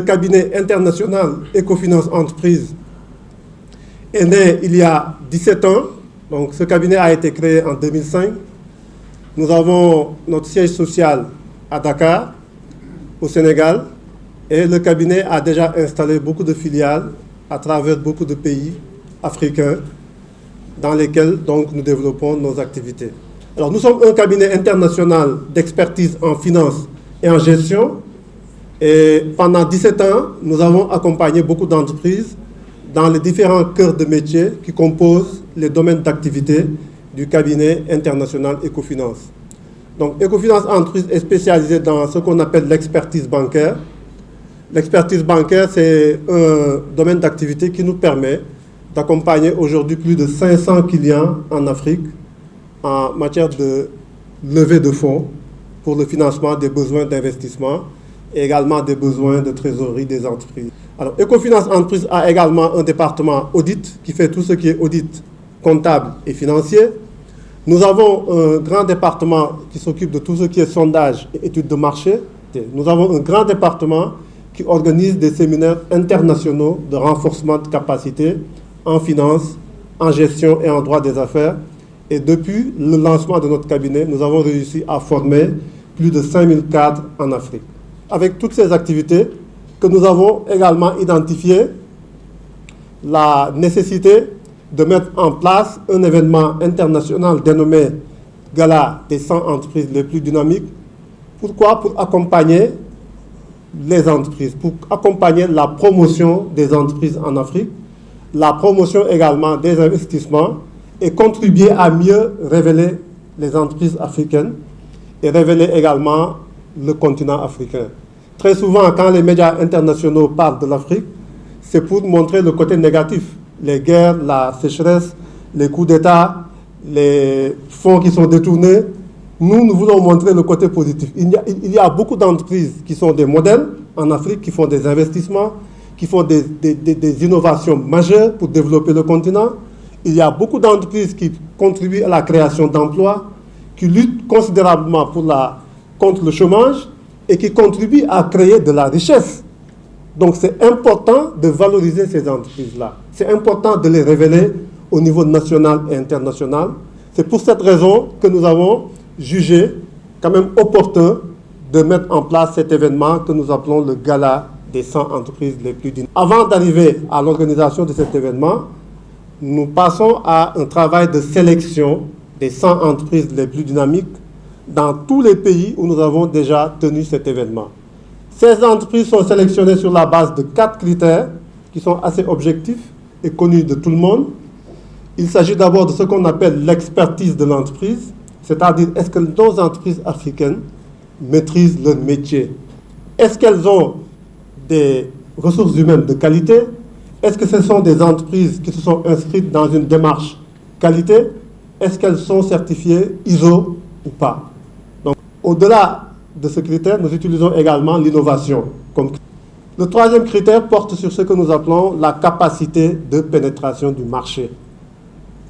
Le cabinet international Ecofinance Entreprise est né il y a 17 ans. Donc, ce cabinet a été créé en 2005. Nous avons notre siège social à Dakar, au Sénégal, et le cabinet a déjà installé beaucoup de filiales à travers beaucoup de pays africains dans lesquels donc, nous développons nos activités. Alors, nous sommes un cabinet international d'expertise en finance et en gestion. Et pendant 17 ans, nous avons accompagné beaucoup d'entreprises dans les différents cœurs de métier qui composent les domaines d'activité du cabinet international Ecofinance. Donc, Ecofinance Entreprise est spécialisée dans ce qu'on appelle l'expertise bancaire. L'expertise bancaire, c'est un domaine d'activité qui nous permet d'accompagner aujourd'hui plus de 500 clients en Afrique en matière de levée de fonds pour le financement des besoins d'investissement et également des besoins de trésorerie des entreprises. Alors, Ecofinance Entreprise a également un département audit qui fait tout ce qui est audit comptable et financier. Nous avons un grand département qui s'occupe de tout ce qui est sondage et études de marché. Nous avons un grand département qui organise des séminaires internationaux de renforcement de capacité en finance, en gestion et en droit des affaires. Et depuis le lancement de notre cabinet, nous avons réussi à former plus de 5000 cadres en Afrique. Avec toutes ces activités, que nous avons également identifié la nécessité de mettre en place un événement international dénommé Gala des 100 entreprises les plus dynamiques. Pourquoi? Pour accompagner les entreprises, pour accompagner la promotion des entreprises en Afrique, la promotion également des investissements et contribuer à mieux révéler les entreprises africaines et révéler également le continent africain. Très souvent, quand les médias internationaux parlent de l'Afrique, c'est pour montrer le côté négatif. Les guerres, la sécheresse, les coups d'État, les fonds qui sont détournés. Nous voulons montrer le côté positif. Il y a beaucoup d'entreprises qui sont des modèles en Afrique, qui font des investissements, qui font des innovations majeures pour développer le continent. Il y a beaucoup d'entreprises qui contribuent à la création d'emplois, qui luttent considérablement contre le chômage et qui contribuent à créer de la richesse. Donc c'est important de valoriser ces entreprises-là. C'est important de les révéler au niveau national et international. C'est pour cette raison que nous avons jugé quand même opportun de mettre en place cet événement que nous appelons le Gala des 100 entreprises les plus dynamiques. Avant d'arriver à l'organisation de cet événement, nous passons à un travail de sélection des 100 entreprises les plus dynamiques dans tous les pays où nous avons déjà tenu cet événement. Ces entreprises sont sélectionnées sur la base de 4 critères qui sont assez objectifs et connus de tout le monde. Il s'agit d'abord de ce qu'on appelle l'expertise de l'entreprise, c'est-à-dire est-ce que nos entreprises africaines maîtrisent leur métier? Est-ce qu'elles ont des ressources humaines de qualité? Est-ce que ce sont des entreprises qui se sont inscrites dans une démarche qualité? Est-ce qu'elles sont certifiées ISO ou pas? Donc, au-delà de ce critère, nous utilisons également l'innovation. Le troisième critère porte sur ce que nous appelons la capacité de pénétration du marché.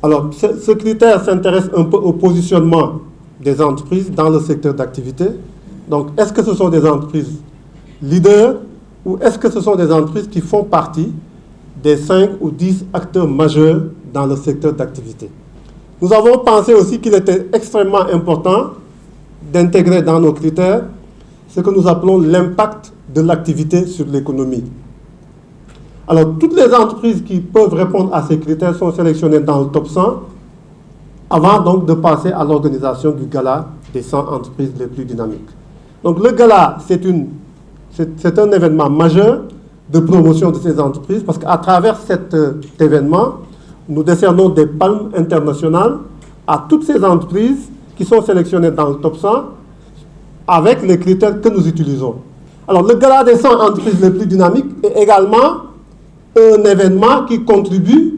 Alors, ce critère s'intéresse un peu au positionnement des entreprises dans le secteur d'activité. Donc, est-ce que ce sont des entreprises leaders ou est-ce que ce sont des entreprises qui font partie des 5 ou 10 acteurs majeurs dans le secteur d'activité? Nous avons pensé aussi qu'il était extrêmement important d'intégrer dans nos critères ce que nous appelons l'impact de l'activité sur l'économie. Alors, toutes les entreprises qui peuvent répondre à ces critères sont sélectionnées dans le top 100 avant donc de passer à l'organisation du Gala des 100 entreprises les plus dynamiques. Donc, le Gala, c'est un événement majeur de promotion de ces entreprises parce qu'à travers cet événement, nous décernons des palmes internationales à toutes ces entreprises qui sont sélectionnées dans le top 100 avec les critères que nous utilisons. Alors, le Gala des 100 entreprises les plus dynamiques est également un événement qui contribue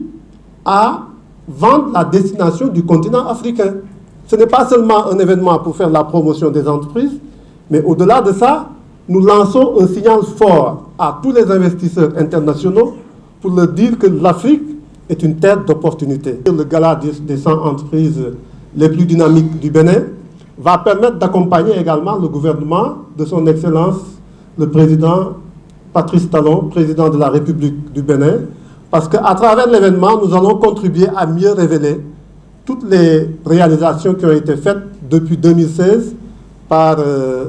à vendre la destination du continent africain. Ce n'est pas seulement un événement pour faire la promotion des entreprises, mais au-delà de ça, nous lançons un signal fort à tous les investisseurs internationaux pour leur dire que l'Afrique est une terre d'opportunités. Le Gala des 100 entreprises les plus dynamiques du Bénin va permettre d'accompagner également le gouvernement de son Excellence, le président Patrice Talon, président de la République du Bénin, parce qu'à travers l'événement, nous allons contribuer à mieux révéler toutes les réalisations qui ont été faites depuis 2016 par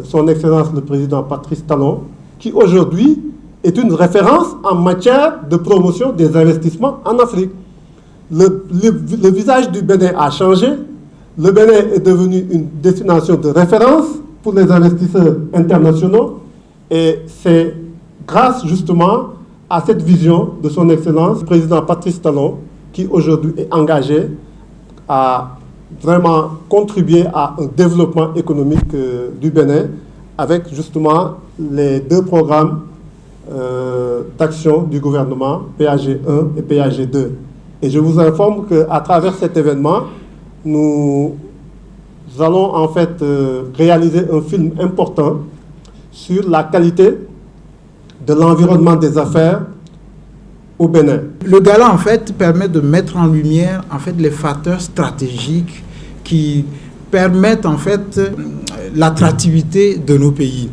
son Excellence le Président Patrice Talon, qui aujourd'hui est une référence en matière de promotion des investissements en Afrique. Le visage du Bénin a changé. Le Bénin est devenu une destination de référence pour les investisseurs internationaux et c'est grâce justement à cette vision de son Excellence, le Président Patrice Talon, qui aujourd'hui est engagé à vraiment contribuer à un développement économique du Bénin avec justement les deux programmes d'action du gouvernement, PAG 1 et PAG 2. Et je vous informe qu'à travers cet événement, nous allons en fait réaliser un film important sur la qualité de l'environnement des affaires au Bénin. Le gala en fait permet de mettre en lumière en fait les facteurs stratégiques qui permettent en fait l'attractivité de nos pays.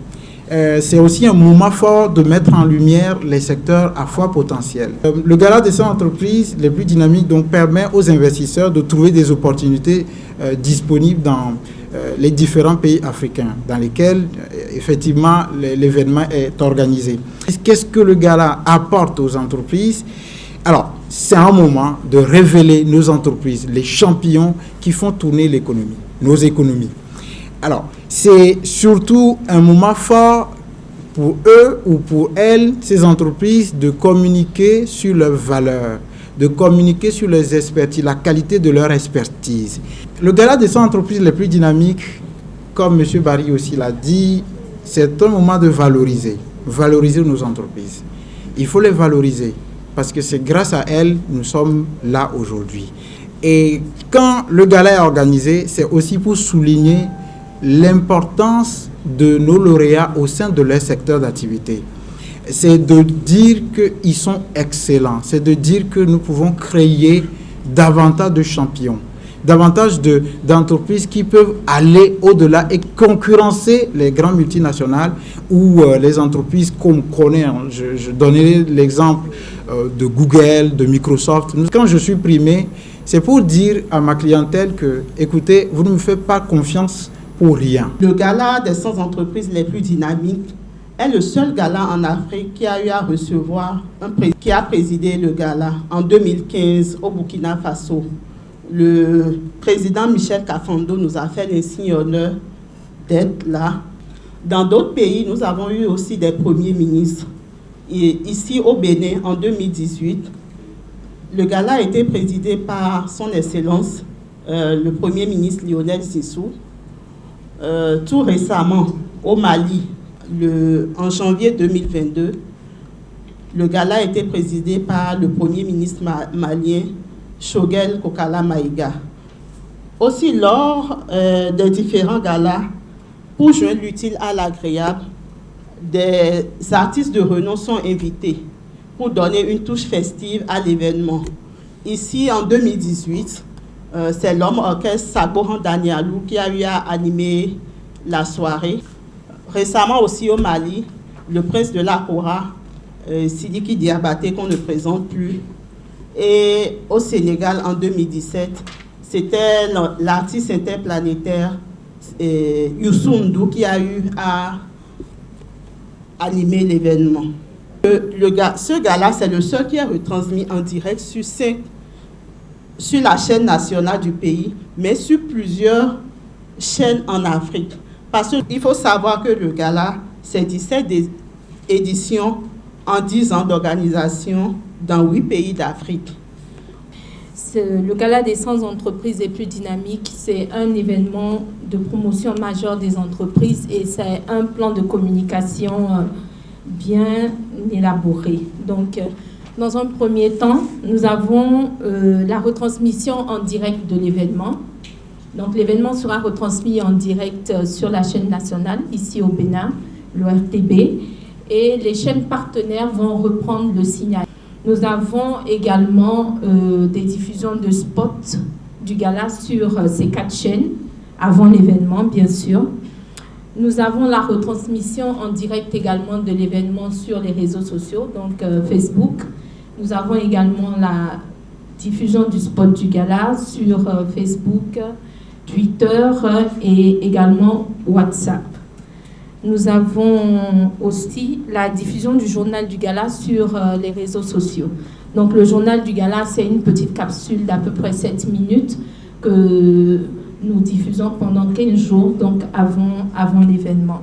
C'est aussi un moment fort de mettre en lumière les secteurs à fort potentiel. Le gala des 100 entreprises les plus dynamiques donc permet aux investisseurs de trouver des opportunités disponibles dans les différents pays africains dans lesquels effectivement l'événement est organisé. Qu'est-ce que le gala apporte aux entreprises? Alors, c'est un moment de révéler nos entreprises, les champions qui font tourner l'économie, nos économies. Alors, c'est surtout un moment fort pour eux ou pour elles, ces entreprises, de communiquer sur leurs valeurs, de communiquer sur leurs expertises, la qualité de leur expertise. Le gala des 100 entreprises les plus dynamiques, comme M. Barry aussi l'a dit, c'est un moment de valoriser nos entreprises. Il faut les valoriser parce que c'est grâce à elles que nous sommes là aujourd'hui. Et quand le gala est organisé, c'est aussi pour souligner l'importance de nos lauréats au sein de leur secteur d'activité. C'est de dire qu'ils sont excellents, c'est de dire que nous pouvons créer davantage de champions, davantage d'entreprises qui peuvent aller au-delà et concurrencer les grandes multinationales ou les entreprises qu'on connaît. Je donnais l'exemple de Google, de Microsoft. Quand je suis primé, c'est pour dire à ma clientèle que, écoutez, vous ne me faites pas confiance pour rien. Le gala des 100 entreprises les plus dynamiques est le seul gala en Afrique qui a eu à recevoir qui a présidé le gala en 2015 au Burkina Faso. Le président Michel Kafando nous a fait l'insigne honneur d'être là. Dans d'autres pays, nous avons eu aussi des premiers ministres. Et ici au Bénin, en 2018, le gala a été présidé par son Excellence, le Premier ministre Lionel Sissou. Tout récemment, au Mali, en janvier 2022, le gala a été présidé par le Premier ministre malien, Choguel Kokala Maïga. Aussi, lors des différents galas, pour joindre l'utile à l'agréable, des artistes de renom sont invités pour donner une touche festive à l'événement. Ici, en 2018, c'est l'homme orchestre Sagoran Danialou qui a eu à animer la soirée. Récemment aussi au Mali, le prince de la Kora, Sidiki Diabaté, qu'on ne présente plus. Et au Sénégal, en 2017, c'était l'artiste interplanétaire Youssou N'Dour qui a eu à animer l'événement. Ce gala, c'est le seul qui est retransmis en direct sur la chaîne nationale du pays, mais sur plusieurs chaînes en Afrique. Parce qu'il faut savoir que le gala, c'est 17 éditions en 10 ans d'organisation dans 8 pays d'Afrique. Le gala des 100 entreprises les plus dynamiques, c'est un événement de promotion majeure des entreprises et c'est un plan de communication bien élaboré. Donc, dans un premier temps, nous avons la retransmission en direct de l'événement. Donc, l'événement sera retransmis en direct sur la chaîne nationale, ici au Bénin, l'ORTB, et les chaînes partenaires vont reprendre le signal. Nous avons également des diffusions de spots du gala sur ces 4 chaînes, avant l'événement, bien sûr. Nous avons la retransmission en direct également de l'événement sur les réseaux sociaux, donc Facebook. Nous avons également la diffusion du spot du gala sur Facebook, Twitter et également WhatsApp. Nous avons aussi la diffusion du journal du gala sur les réseaux sociaux. Donc le journal du gala, c'est une petite capsule d'à peu près 7 minutes que nous diffusons pendant 15 jours, donc avant l'événement.